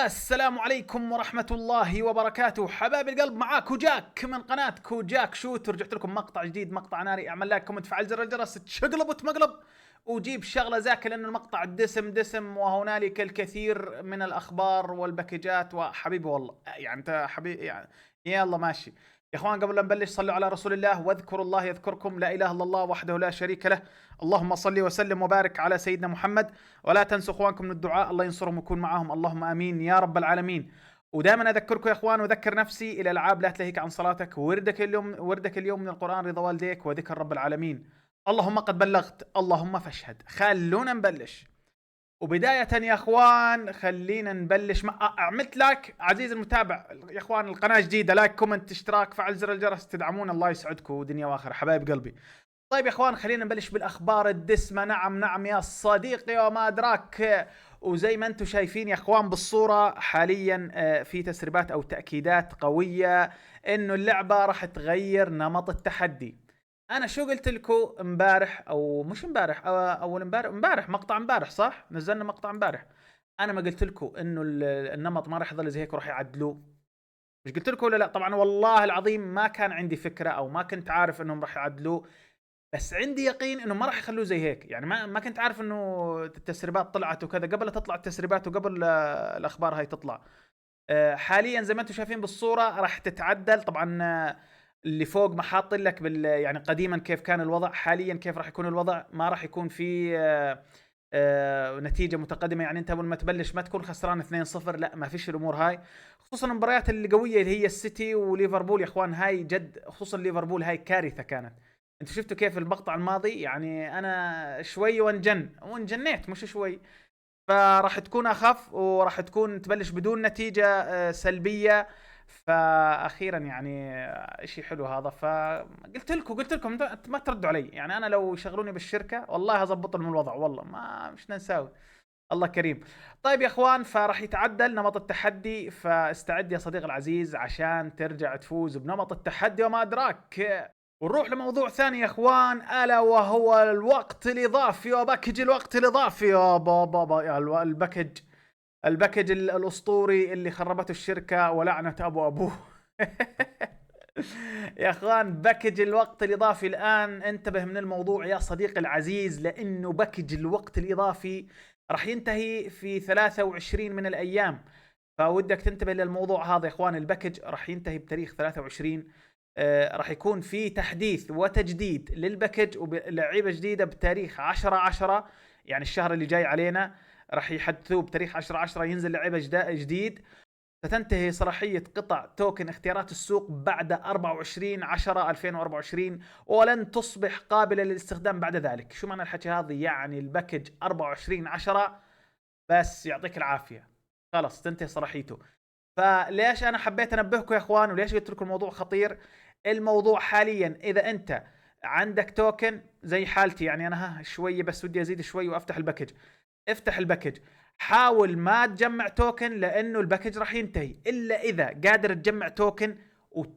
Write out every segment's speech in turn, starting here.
السلام عليكم ورحمة الله وبركاته، حبايب القلب. معاكو جاك من قناتكو جاك شوت، ورجعت لكم مقطع جديد، مقطع ناري. اعمل لايك كومنت فعل زر الجرس تشقلب وتمقلب، وجيب شغلة زاكي لأن المقطع دسم دسم، وهنالك الكثير من الأخبار والباكجات. وحبيبي والله يعني أنت حبيبي يعني. يلا ماشي يا اخوان، قبل لا نبلش صلوا على رسول الله واذكروا الله يذكركم، لا اله الا الله وحده لا شريك له. اللهم صل وسلم وبارك على سيدنا محمد. ولا تنسوا اخوانكم من الدعاء، الله ينصرهم ويكون معاهم، اللهم امين يا رب العالمين. ودائما اذكركم يا اخوان واذكر نفسي، الالعاب لا تلهيك عن صلاتك، وردك اليوم من القران رضا والديك وذكر رب العالمين. اللهم قد بلغت، اللهم فاشهد. خلونا نبلش. وبداية يا اخوان خلينا نبلش مع عملت لايك عزيزي المتابع يا اخوان، القناة جديدة، لايك كومنت اشتراك فعل زر الجرس تدعمون، الله يسعدكم دنيا واخره حبايب قلبي. طيب يا اخوان خلينا نبلش بالاخبار الدسمه. نعم نعم يا صديقي وما ادراك. وزي ما انتم شايفين يا اخوان بالصوره حاليا، في تسريبات او تاكيدات قويه انه اللعبه راح تغير نمط التحدي. انا شو قلت لكم امبارح، او مش امبارح، اول امبارح مقطع امبارح، صح؟ نزلنا مقطع امبارح. انا ما قلت لكم انه النمط ما راح يظل زي هيك وراح يعدلوه؟ مش قلت لكم ولا لا؟ طبعا والله العظيم ما كان عندي فكره، او ما كنت عارف انهم راح يعدلوه. بس عندي يقين انه ما راح يخلوه زي هيك. يعني ما كنت عارف انه التسريبات طلعت وكذا قبل لا تطلع التسريبات، وقبل الاخبار هاي تطلع. حاليا زي ما انتم شايفين بالصوره راح تتعدل طبعا. اللي فوق ما حاط لك يعني قديما كيف كان الوضع، حاليا كيف راح يكون الوضع. ما راح يكون في نتيجه متقدمه. يعني انت اول ما تبلش ما تكون خسران 2-0، لا ما فيش الامور هاي. خصوصا المباريات اللي قويه اللي هي السيتي وليفربول يا اخوان، هاي جد، خصوصا ليفربول هاي كارثه كانت. انتوا شفتوا كيف المقطع الماضي؟ يعني انا شوي وانجنيت مش شوي. فراح تكون اخف، وراح تكون تبلش بدون نتيجه سلبيه. فاخيرا يعني شيء حلو هذا. قلت لكم ما تردوا علي. يعني انا لو يشغلوني بالشركه والله هظبط لهم الوضع، والله ما مش ننساوي. الله كريم. طيب يا اخوان، فراح يتعدل نمط التحدي، فاستعد يا صديقي العزيز عشان ترجع تفوز بنمط التحدي وما ادراك. ونروح لموضوع ثاني يا اخوان، الا وهو الوقت الاضافي وباكج الوقت الاضافي. يا بابا يا الباكج الاسطوري اللي خربته الشركه ولعنه ابو ابوه. يا اخوان باكج الوقت الاضافي الان، انتبه من الموضوع يا صديقي العزيز، لانه باكج الوقت الاضافي راح ينتهي في 23 من الايام. فودك تنتبه للموضوع هذا يا اخوان. الباكج راح ينتهي بتاريخ 23. راح يكون في تحديث وتجديد للباكج ولعيبه جديده بتاريخ 10/10. يعني الشهر اللي جاي علينا راح يحدثوه بتاريخ 10/10، ينزل لعيبه جديد. ستنتهي صلاحية قطع توكن اختيارات السوق بعد 24/10/2024، ولن تصبح قابلة للاستخدام بعد ذلك. شو معنى الحكي هذا؟ يعني الباكج 24/10 بس، يعطيك العافية، خلاص تنتهي صلاحيته. فليش انا حبيت انبهكم يا اخوان، وليش قلت لكم الموضوع خطير؟ الموضوع حاليا اذا انت عندك توكن زي حالتي، يعني انا شويه بس ودي ازيد شوي وافتح الباكج. افتح الباكج، حاول ما تجمع توكن لانه الباكج راح ينتهي، الا اذا قادر تجمع توكن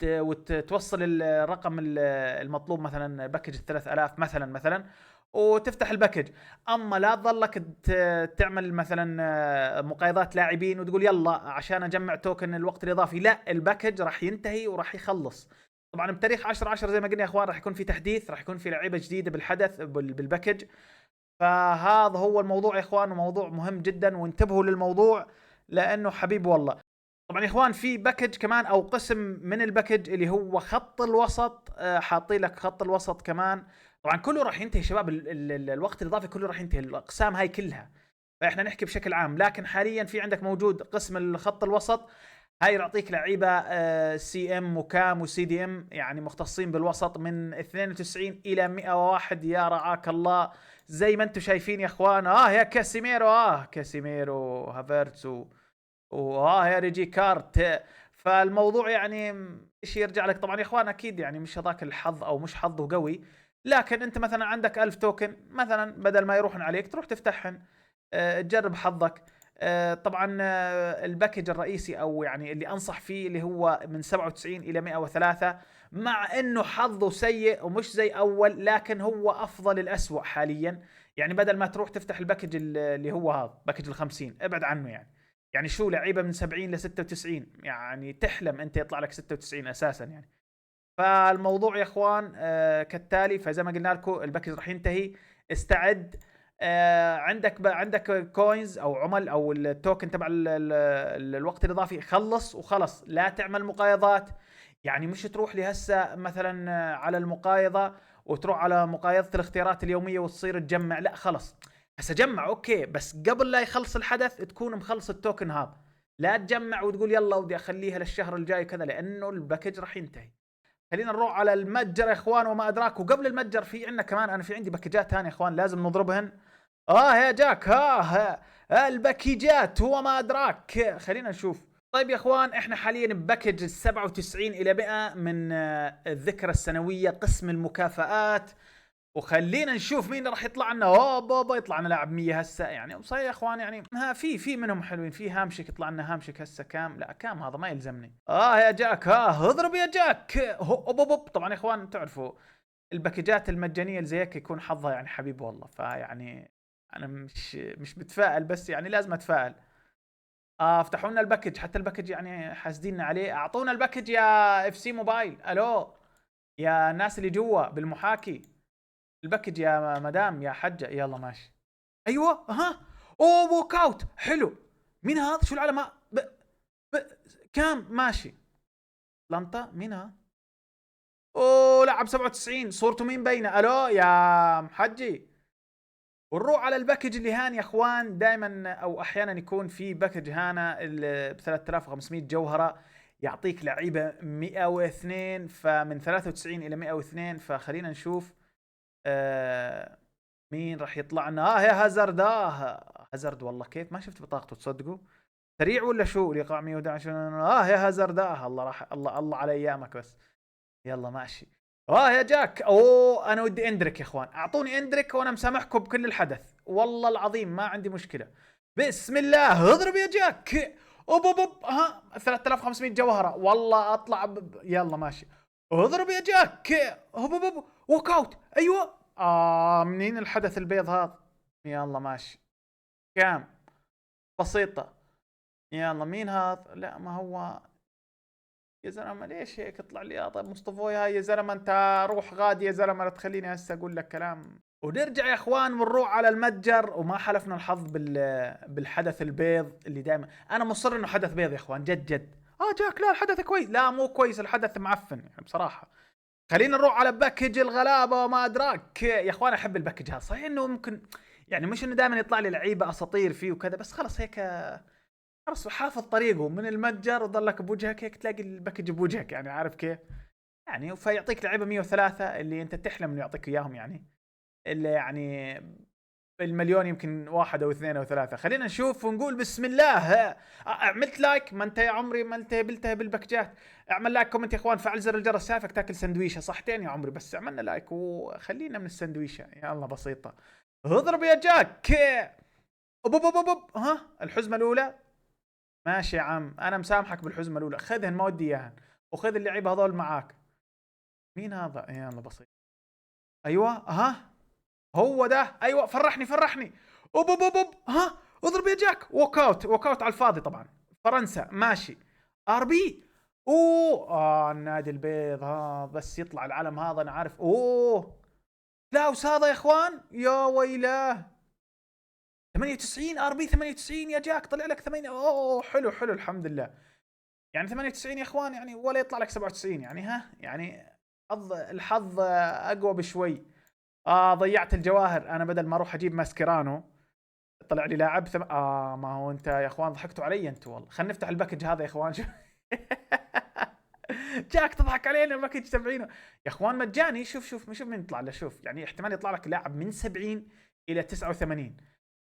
وتوصل الرقم المطلوب، مثلا باكج 3000 مثلا، وتفتح الباكج. اما لا تظلك تعمل مثلا مقايضات لاعبين وتقول يلا عشان اجمع توكن الوقت الاضافي، لا، الباكج راح ينتهي وراح يخلص. طبعا بتاريخ 10/10 زي ما قلنا يا اخوان راح يكون في تحديث، راح يكون في لعيبه جديده بالحدث بالباكج. فهذا هو الموضوع يا اخوان، وموضوع مهم جدا، وانتبهوا للموضوع لانه حبيب والله. طبعا يا اخوان في باكج كمان او قسم من الباكج اللي هو خط الوسط، حاطين لك خط الوسط كمان. طبعا كله راح ينتهي شباب، الوقت الاضافي كله راح ينتهي، الاقسام هاي كلها. فاحنا نحكي بشكل عام، لكن حاليا في عندك موجود قسم الخط الوسط. هاي يعطيك لعيبه سي ام وكام وسي دي ام، يعني مختصين بالوسط من 92 الى 101. يا رعاك الله. زي ما انتم شايفين يا اخوان، يا كاسيميرو، كاسيميرو هافرتس يا ريجي كارت. فالموضوع يعني ايش يرجع لك طبعا يا اخوان، اكيد يعني مش هذاك الحظ او مش حظه قوي. لكن انت مثلا عندك 1000 توكن مثلا، بدل ما يروحن عليك تروح تفتحهن، تجرب حظك. طبعا الباكج الرئيسي او يعني اللي انصح فيه اللي هو من 97 الى 103، مع انه حظه سيء ومش زي اول، لكن هو افضل الاسوأ حاليا. يعني بدل ما تروح تفتح الباكج اللي هو هذا باكج ال50، ابعد عنه يعني. يعني شو لعيبه من 70 ل 96 يعني تحلم انت يطلع لك 96 اساسا يعني. فالموضوع يا اخوان كالتالي. فزي ما قلنا لكم الباكج راح ينتهي، استعد. عندك كوينز او عمل او التوكن تبع الوقت الاضافي، خلص وخلص، لا تعمل مقايضات. يعني مش تروح لي هسه مثلا على المقايضه وتروح على مقايضه الاختيارات اليوميه وتصير تجمع، لا خلص. هسه جمع اوكي، بس قبل لا يخلص الحدث تكون مخلص التوكن هذا. لا تجمع وتقول يلا ودي اخليها للشهر الجاي كذا، لانه الباكج راح ينتهي. خلينا نروح على المتجر يا اخوان وما ادراك. وقبل المتجر في عندنا كمان، انا في عندي باكجات ثانيه يا اخوان لازم نضربهن. يا جاك، الباكيجات وما ادراك. خلينا نشوف. طيب يا اخوان، احنا حاليا بباكج 97 الى 100 من الذكرى السنويه قسم المكافآت. وخلينا نشوف مين راح يطلع لنا. بابا يطلع لنا لاعب 100 هسه يعني. صحيح يا اخوان يعني في منهم حلوين. في هامشك يطلع لنا هامشك هسه كام. لا كام هذا ما يلزمني. يا جاك، اضرب يا جاك. طبعا يا اخوان تعرفوا الباكجات المجانيه اللي زي هيك يكون حظها يعني حبيب والله. فيعني انا مش متفائل، بس يعني لازم اتفائل. افتحوا لنا الباكج، حتى الباكج يعني حاسديننا عليه. اعطونا الباكج يا اف سي موبايل. الو يا الناس اللي جوا بالمحاكي، الباكج يا مدام يا حجة. يلا ماشي. ايوه ووك اوت حلو. مين هذا؟ شو العلامة؟ ب... كام؟ ماشي. لنطة مين هذا؟ لعب 97 صورته مين باينه. الو يا محجي. ونروح على الباكج اللي هان يا اخوان. دائما او احيانا يكون في باكج هانا ب 3500 جوهره، يعطيك لعيبه 102. فمن 93 الى 102. فخلينا نشوف مين راح يطلع لنا. يا هازارد. هازارد والله كيف ما شفت بطاقته تصدقوا. سريع ولا شو؟ الايقاع 111. يا هازارد. الله راح الله على ايامك بس. يلا ماشي. يا جاك. انا ودي اندريك يا اخوان. اعطوني اندريك وانا مسامحكم بكل الحدث والله العظيم ما عندي مشكله. بسم الله اضرب يا جاك. اوب 3500 جوهره والله اطلع يلا ماشي. اضرب يا جاك. ووك اوت. ايوه منين الحدث البيض هذا؟ يلا ماشي. كام؟ بسيطه. يلا مين هذا؟ لا ما هو يا زلمه ليش هيك طلع لي. طيب مصطفى يا زلمه انت روح غادي يا زلمه، لا تخليني هسه اقول لك كلام. ونرجع يا اخوان ونروح على المتجر. وما حلفنا الحظ بالحدث البيض اللي دائما انا مصر انه حدث بيض يا اخوان. جد جد. جاك لا الحدث كويس. لا مو كويس، الحدث معفن يعني بصراحه. خلينا نروح على باكج الغلابه وما ادراك. يا اخوان احب الباكج هذا. صحيح انه ممكن يعني مش انه دائما يطلع لي لعيبه اساطير فيه وكذا، بس خلص هيك خلاص حافظ طريقه من المتجر وظلك بوجهك هيك تلاقي الباكج بوجهك يعني. عارف كيف يعني؟ فيعطيك لعيبه 103 اللي انت تحلم انه يعطيك اياهم يعني. اللي يعني المليون يمكن واحد او اثنين او ثلاثه. خلينا نشوف ونقول بسم الله. عملت لايك؟ ما انت يا عمري ما انت بالباكجات. اعمل لايك كومنت يا اخوان، فعل زر الجرس. شايفك تاكل سندويشه صحتين يا عمري، بس عملنا لايك وخلينا من السندويشه. يلا بسيطه. اضرب يا جاك. الحزمه الاولى. ماشي يا عم انا مسامحك بالحزمه الاولى. خذهن ما ودي اياهن، وخذ اللعيبه هذول معاك. مين هذا؟ يلا بسيط. ايوه هو ده. ايوه فرحني. اضرب يا جاك. ووك اوت على الفاضي طبعا. فرنسا ماشي. ار بي. النادي البيض. بس يطلع العلم هذا انا عارف. كلاوس هذا يا اخوان. يا ويلاه 98 ار بي 98 يا جاك. طلع لك 8. حلو الحمد لله. يعني 98 يا اخوان يعني، ولا يطلع لك 97 يعني. يعني الحظ اقوى بشوي. ضيعت الجواهر انا. بدل ما اروح اجيب ماسكيرانو طلع لي لاعب ما هو انت يا اخوان ضحكتوا علي انتوا والله. خلينا نفتح الباكج هذا يا اخوان. جاك تضحك علينا الباكج 70 يا اخوان مجاني. شوف مين يطلع له. شوف يعني احتمال يطلع لك لاعب من 70 الى 89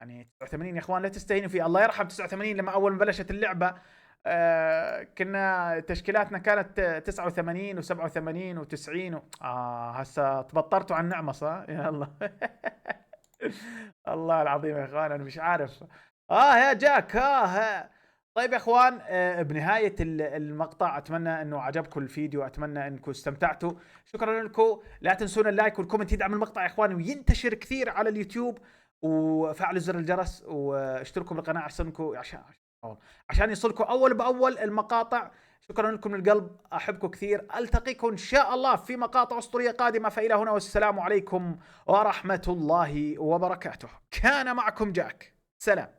يعني. 89 يا اخوان لا تستهينوا فيه. الله يرحم 89 لما اول ما بلشت اللعبه كنا تشكيلاتنا كانت 89 و87 و90 هسه تبطرتوا عن النعمه صح؟ يلا. الله العظيم يا اخوان انا مش عارف. يا جاك. طيب يا اخوان بنهايه المقطع اتمنى انه عجبكم الفيديو، اتمنى انكم استمتعتوا. شكرا لكم. لا تنسونا اللايك والكومنت يدعم المقطع يا اخوان وينتشر كثير على اليوتيوب. وفعلوا زر الجرس واشتركوا بالقناه عشان عشان يصلكم اول باول المقاطع. شكرا لكم من القلب، احبكم كثير، التقيكم ان شاء الله في مقاطع اسطوريه قادمه، فالى هنا والسلام عليكم ورحمه الله وبركاته. كان معكم جاك، سلام.